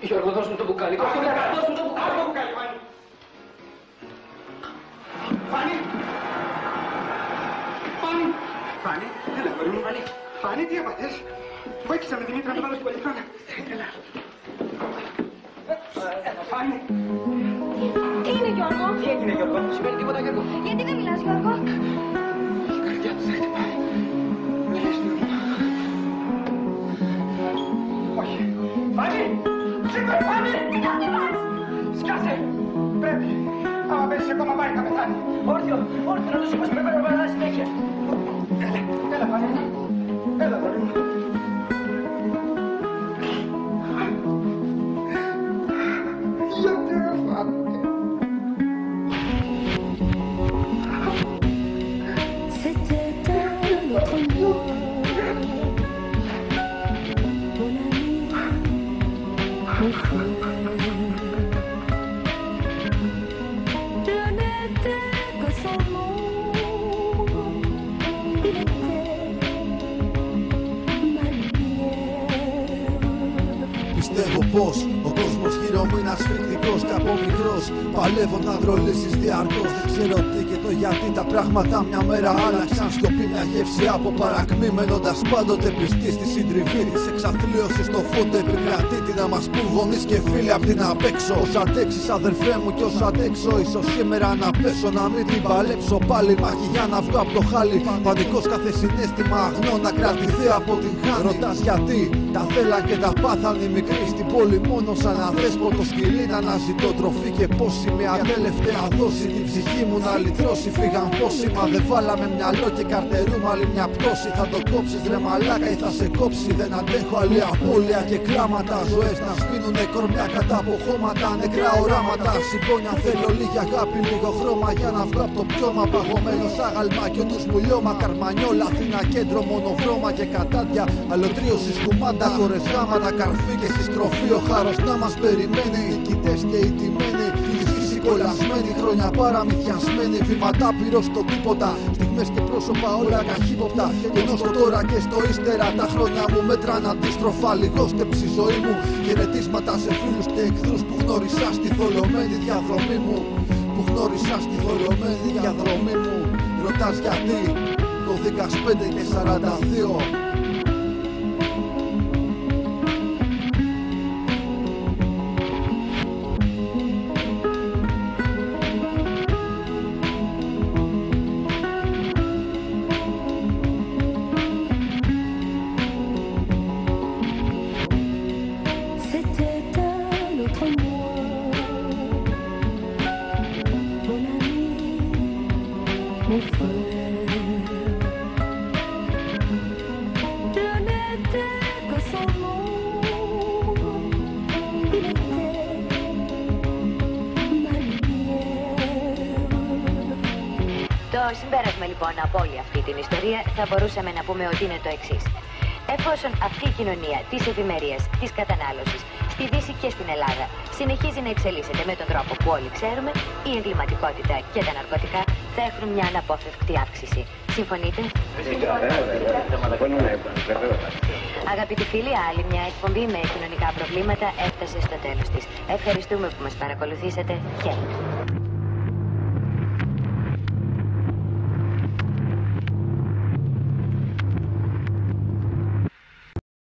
Γιώργο, δώσ' μου το μπουκάλι. Δώσ' μου το μπουκάλι, Φάνη. Φάνη! Φάνη! Φάνη, έλα, κορί μου. Φάνη, τι έπαθες? Βοήθησα με Δημήτρα να το βάλω στην πολυθρόνα. Έλα. Φάνη! Τι είναι, Γιώργο? Τι έγινε, Γιώργο? Σημαίνει τίποτα, Γιώργο? Γιατί δεν μιλάς, Γιώργο? Η καρδιά του δεν χτυπάει. Δεν λες, Γιώργο. Όχι. Φάνη! Σήκω, Φάνη! Τι κάνεις? Σκάσε! Πρέπει. Άμα πέσεις ακόμα πάει θα πεθάνει. Όρθιο, να το σηκώσει, πρέπει να περάσει συνέχεια. Έλα, Φάνη. Έλα, κορί μου. Γιατί ρε Φάνη. Πιστεύω πως ο κόσμος γύρω μου είναι ασφυκτικός και από μικρός παλεύω να βρω λύσεις διαρκώς. Δεν ξέρω τι και το γιατί τα πράγματα μια μέρα άλλαξαν. Σιωπή μια γεύση από παρακμή, μένοντας πάντοτε πιστή στη συντριβή της εξαθλίωσης. Το φόντο επικρατεί, τι να μας πουν γονείς και φίλοι απ' την απέξω. Όσο αντέξεις αδερφέ μου κι όσο αντέξω, ίσως σήμερα να πέσω, να μην την παλέψω πάλι. Μάχη για να βγω απ' το χάλι, πανικός κάθε συναίσθημα αγνό να κρατηθεί από την χάνη. Ρωτάς γιατί τα θέλαν και τα πάθαν οι μικροί στην πόλη μόνο σαν αδέσποτο σκυλί να αναζητώ τροφή και πόση μια τελευταία δόση την ψυχή μου να λυτρώσει. Φύγαν πόσοι μα δεν βάλαμε μυαλό και καρτερούμε άλλη μια πτώση. Θα το κόψεις ρε μαλάκα ή θα σε κόψει? Δεν αντέχω άλλη απώλεια και κλάματα. Ζωές να σβήνουνε κορμιά κατά από χώματα, νεκρά οράματα. Συμπόνια θέλω λίγη αγάπη, λίγο χρώμα για να βγω από το πιώμα. Παγωμένος άγαλμα κι ο νους μου λιώμα. Καρμανιόλα, Αθήνα κέντρο, μονοβρώμα και κατάδια. Αλωτρίωση σκουμάντα, χωρες γάματα, καρφί και συστροφή. Ο χάρος να μας περιμένει, οι νικητές και οι τιμένοι. Φυσική κολλασμένη, χρόνια παραμυθιασμένη. Βήματα πυρός στο τίποτα, στιγμές και πρόσωπα όλα καχύποπτα. Και ενώ στο τώρα και στο ύστερα τα χρόνια μου μέτραν αντίστροφα. Λιγόστεψη η ζωή μου, χαιρετίσματα σε φίλους και εχθρούς που γνώρισα στη θολωμένη διαδρομή μου. Που γνώρισα στη θολωμένη διαδρομή μου. Ρωτάς γιατί, κωδίκας 5 και 42. Το συμπέρασμα λοιπόν από όλη αυτή την ιστορία θα μπορούσαμε να πούμε ότι είναι το εξής. Εφόσον αυτή η κοινωνία της ευημερίας, της κατανάλωσης, στη Δύση και στην Ελλάδα συνεχίζει να εξελίσσεται με τον τρόπο που όλοι ξέρουμε, η εγκληματικότητα και τα ναρκωτικά θα έχουν μια αναπόφευκτη αύξηση. Συμφωνείτε? Αγαπητοί φίλοι, άλλη μια εκπομπή με κοινωνικά προβλήματα έφτασε στο τέλος της. Ευχαριστούμε που μας παρακολουθήσατε. Χαίρετε.